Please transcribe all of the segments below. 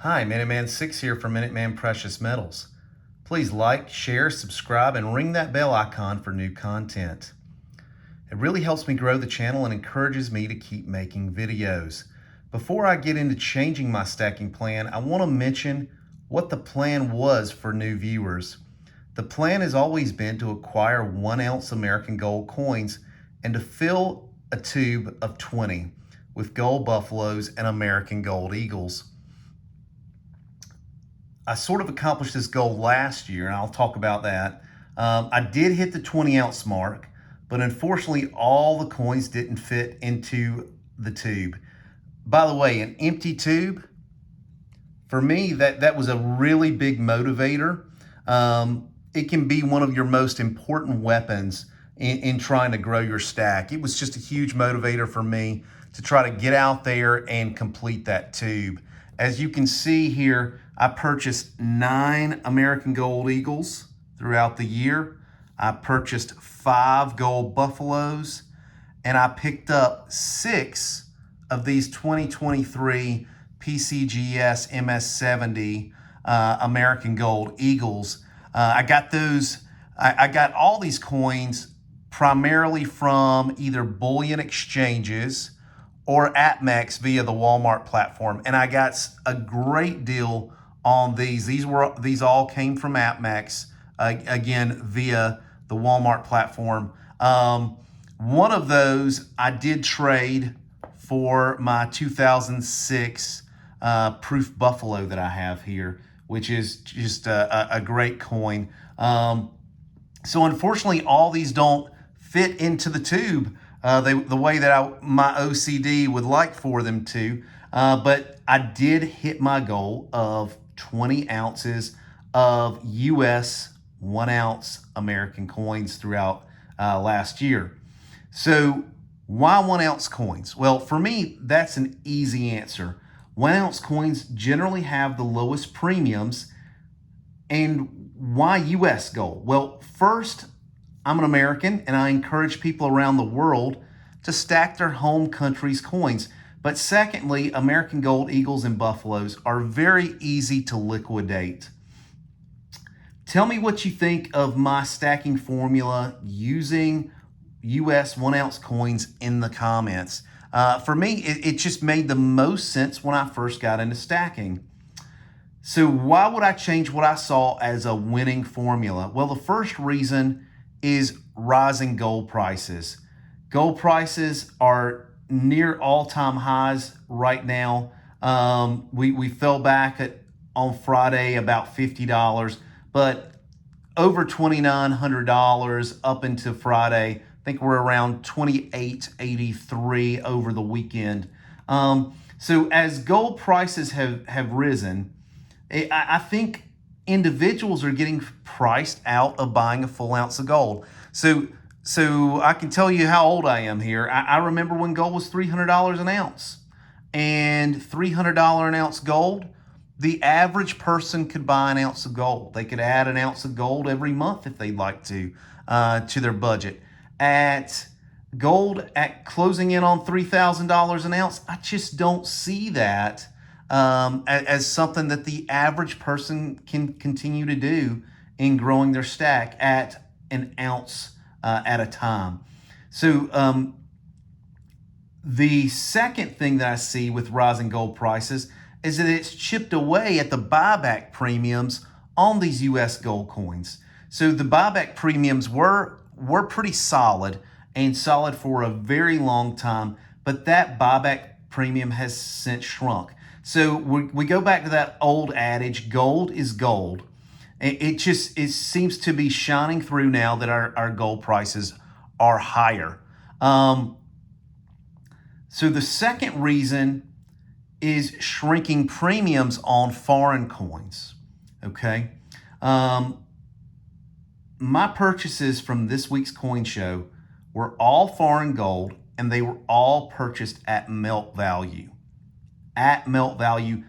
Hi, Minuteman6 here from Minuteman Precious Metals. Please like, share, subscribe, and ring that bell icon for new content. It really helps me grow the channel and encourages me to keep making videos. Before I get into changing my stacking plan, I want to mention what the plan was for new viewers. The plan has always been to acquire 1 ounce American gold coins and to fill a tube of 20 with gold buffaloes and American gold eagles. I sort of accomplished this goal last year, and I'll talk about that. I did hit the 20 ounce mark, but unfortunately all the coins didn't fit into the tube. By the way, an empty tube, for me, that was a really big motivator. It can be one of your most important weapons in trying to grow your stack. It was just a huge motivator for me to try to get out there and complete that tube. As you can see here, I purchased 9 American Gold Eagles throughout the year. I purchased 5 gold buffaloes, and I picked up 6 of these 2023 PCGS MS70 American Gold Eagles. I got those. I got all these coins primarily from either Bullion Exchanges or APMEX via the Walmart platform, and I got a great deal on these. These all came from APMEX, again via the Walmart platform. One of those I did trade for my 2006 Proof Buffalo that I have here, which is just a great coin. So unfortunately, all these don't fit into the tube the way that my OCD would like for them to. But I did hit my goal of 20 ounces of US 1 ounce American coins throughout last year. So why 1 ounce coins? Well, for me, that's an easy answer. 1 ounce coins generally have the lowest premiums. And why US gold? Well, first, I'm an American, and I encourage people around the world to stack their home country's coins. But secondly, American Gold Eagles and Buffaloes are very easy to liquidate. Tell me what you think of my stacking formula using US 1 ounce coins in the comments. For me, it just made the most sense when I first got into stacking. So why would I change what I saw as a winning formula? Well, the first reason is rising gold prices. Gold prices are near all-time highs right now. We fell back on Friday about $50, but over $2,900 up into Friday. I think we're around $2,883 over the weekend. So as gold prices have risen, I think individuals are getting priced out of buying a full ounce of gold. So I can tell you how old I am here. I remember when gold was $300 an ounce, and $300 an ounce gold, the average person could buy an ounce of gold. They could add an ounce of gold every month if they'd like to their budget. At gold at closing in on $3,000 an ounce, I just don't see that as something that the average person can continue to do in growing their stack at an ounce at a time. So the second thing that I see with rising gold prices is that it's chipped away at the buyback premiums on these US gold coins. So the buyback premiums were pretty solid and solid for a very long time, but that buyback premium has since shrunk. So we go back to that old adage, gold is gold. It seems to be shining through now that our gold prices are higher. So the second reason is shrinking premiums on foreign coins, okay? My purchases from this week's coin show were all foreign gold, and they were all purchased at melt value. At melt value,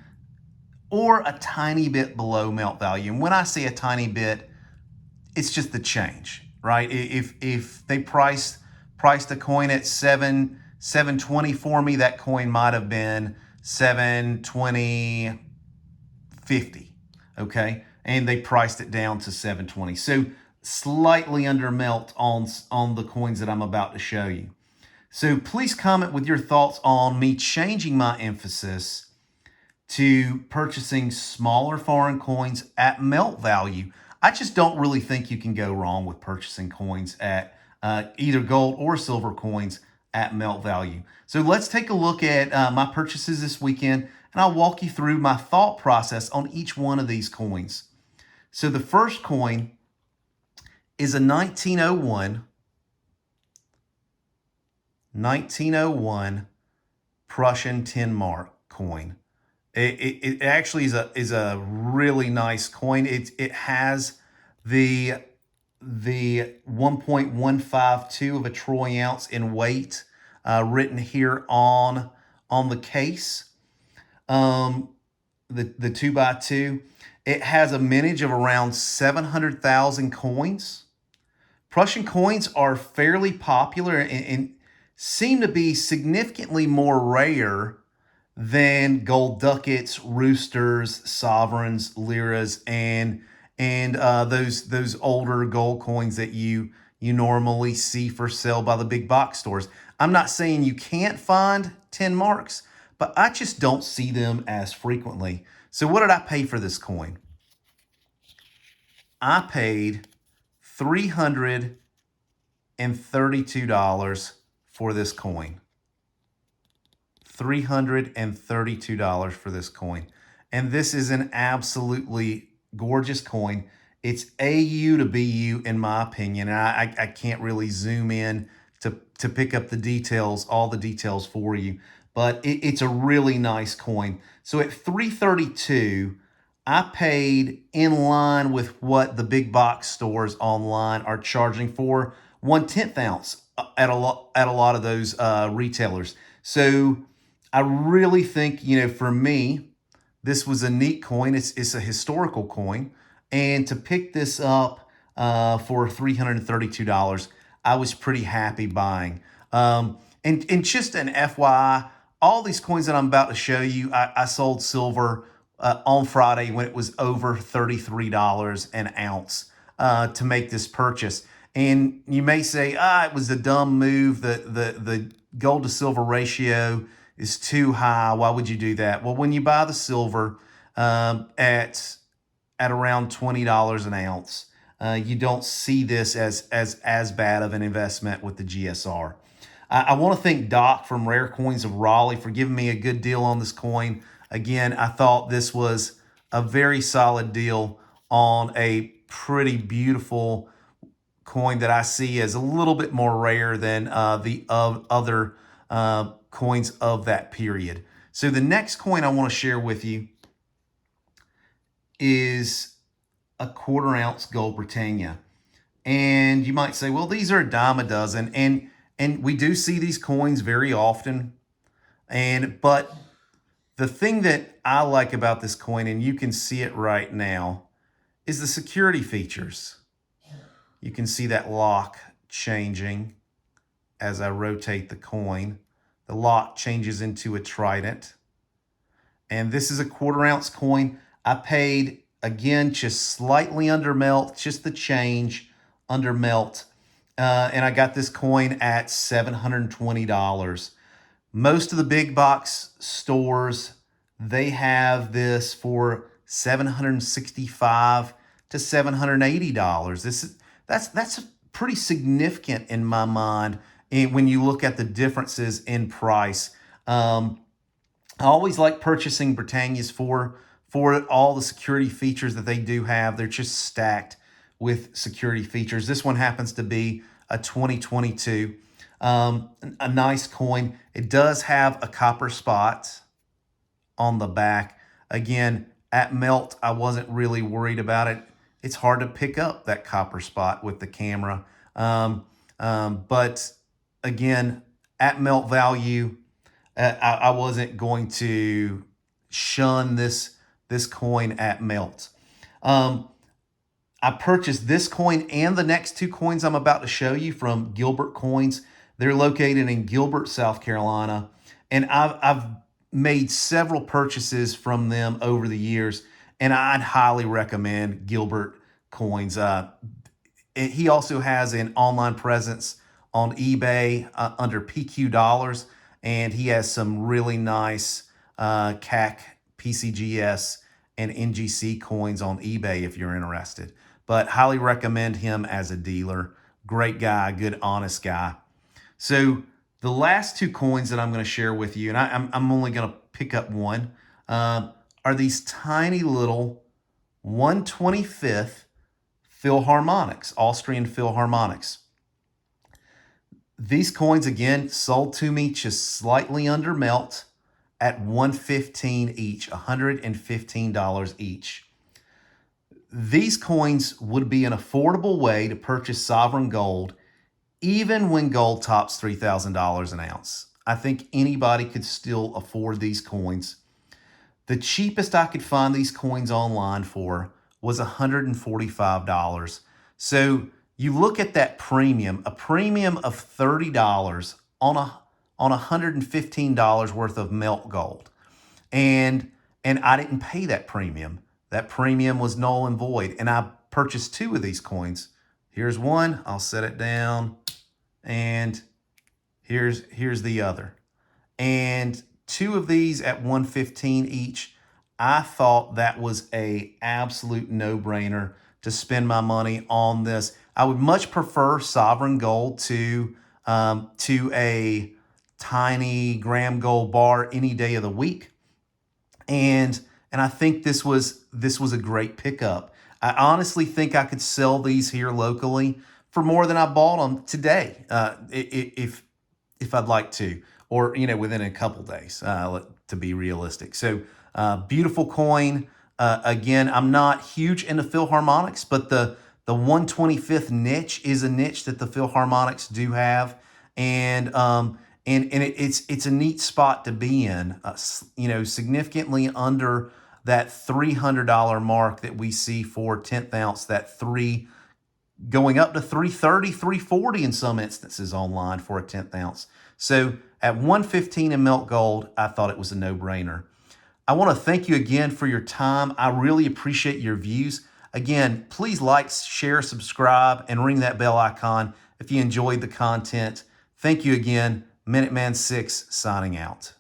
or a tiny bit below melt value. And when I say a tiny bit, it's just the change, right? If they priced a coin at $7.20 for me, that coin might have been $7.20 $750, okay? And they priced it down to $720. So slightly under melt on the coins that I'm about to show you. So please comment with your thoughts on me changing my emphasis to purchasing smaller foreign coins at melt value. I just don't really think you can go wrong with purchasing coins at either gold or silver coins at melt value. So let's take a look at my purchases this weekend, and I'll walk you through my thought process on each one of these coins. So the first coin is a 1901 Prussian 10 mark coin. It actually is a really nice coin. It has the 1.152 of a troy ounce in weight written here on the case. The 2x2. It has a mintage of around 700,000 coins. Prussian coins are fairly popular and seem to be significantly more rare than gold ducats, roosters, sovereigns, liras, and those older gold coins that you normally see for sale by the big box stores. I'm not saying you can't find 10 marks, but I just don't see them as frequently. So what did I pay for this coin? I paid $332 for this coin. $332 for this coin. And this is an absolutely gorgeous coin. It's AU to BU in my opinion. And I can't really zoom in to pick up the details, all the details for you. But it's a really nice coin. So at $332, I paid in line with what the big box stores online are charging for 1/10 ounce at a lot of those retailers. So I really think, for me, this was a neat coin. It's a historical coin. And to pick this up for $332, I was pretty happy buying. And just an FYI, all these coins that I'm about to show you, I sold silver on Friday when it was over $33 an ounce to make this purchase. And you may say, it was a dumb move. The gold to silver ratio is too high. Why would you do that? Well, when you buy the silver at around $20 an ounce, you don't see this as bad of an investment with the GSR. I want to thank Doc from Rare Coins of Raleigh for giving me a good deal on this coin. Again, I thought this was a very solid deal on a pretty beautiful coin that I see as a little bit more rare than the other coins of that period. So the next coin I want to share with you is a 1/4 ounce gold Britannia. And you might say, well, these are a dime a dozen. And we do see these coins very often. But the thing that I like about this coin, and you can see it right now, is the security features. You can see that lock changing as I rotate the coin. The lock changes into a trident. And this is a 1/4 ounce coin. I paid, again, just slightly under melt, just the change under melt. And I got this coin at $720. Most of the big box stores, they have this for $765 to $780. That's pretty significant in my mind when you look at the differences in price. I always like purchasing Britannias for all the security features that they do have. They're just stacked with security features. This one happens to be a 2022. A nice coin. It does have a copper spot on the back. Again, at melt, I wasn't really worried about it. It's hard to pick up that copper spot with the camera. But again, at melt value, I wasn't going to shun this coin at melt. I purchased this coin and the next two coins I'm about to show you from Gilbert Coins. They're located in Gilbert, South Carolina. And I've made several purchases from them over the years. and I'd highly recommend Gilbert Coins. He also has an online presence on eBay under PQ Dollars, and he has some really nice CAC, PCGS, and NGC coins on eBay if you're interested. But highly recommend him as a dealer. Great guy, good, honest guy. So the last two coins that I'm going to share with you, and I'm only going to pick up one, are these tiny little 1/25th Philharmonics, Austrian Philharmonics. These coins, again, sold to me just slightly under melt at $115 each, $115 each. These coins would be an affordable way to purchase sovereign gold even when gold tops $3,000 an ounce. I think anybody could still afford these coins. The cheapest I could find these coins online for was $145. So you look at that premium, a premium of $30 on $115 worth of melt gold. And I didn't pay that premium. That premium was null and void. And I purchased two of these coins. Here's one, I'll set it down, and here's the other. And two of these at $115 each. I thought that was a absolute no-brainer to spend my money on this. I would much prefer sovereign gold to a tiny gram gold bar any day of the week. And I think this was a great pickup. I honestly think I could sell these here locally for more than I bought them today, if I'd like to, or within a couple days, to be realistic. So beautiful coin. Again, I'm not huge into Philharmonics, but the 1/25th niche is a niche that the Philharmonics do have, and it's a neat spot to be in. Significantly under that $300 mark that we see for 10th ounce, that three going up to $330, $340 in some instances online for a 10th ounce. So at $115 in melt gold, I thought it was a no-brainer. I want to thank you again for your time. I really appreciate your views. Again, please like, share, subscribe, and ring that bell icon if you enjoyed the content. Thank you again. Minuteman 6 signing out.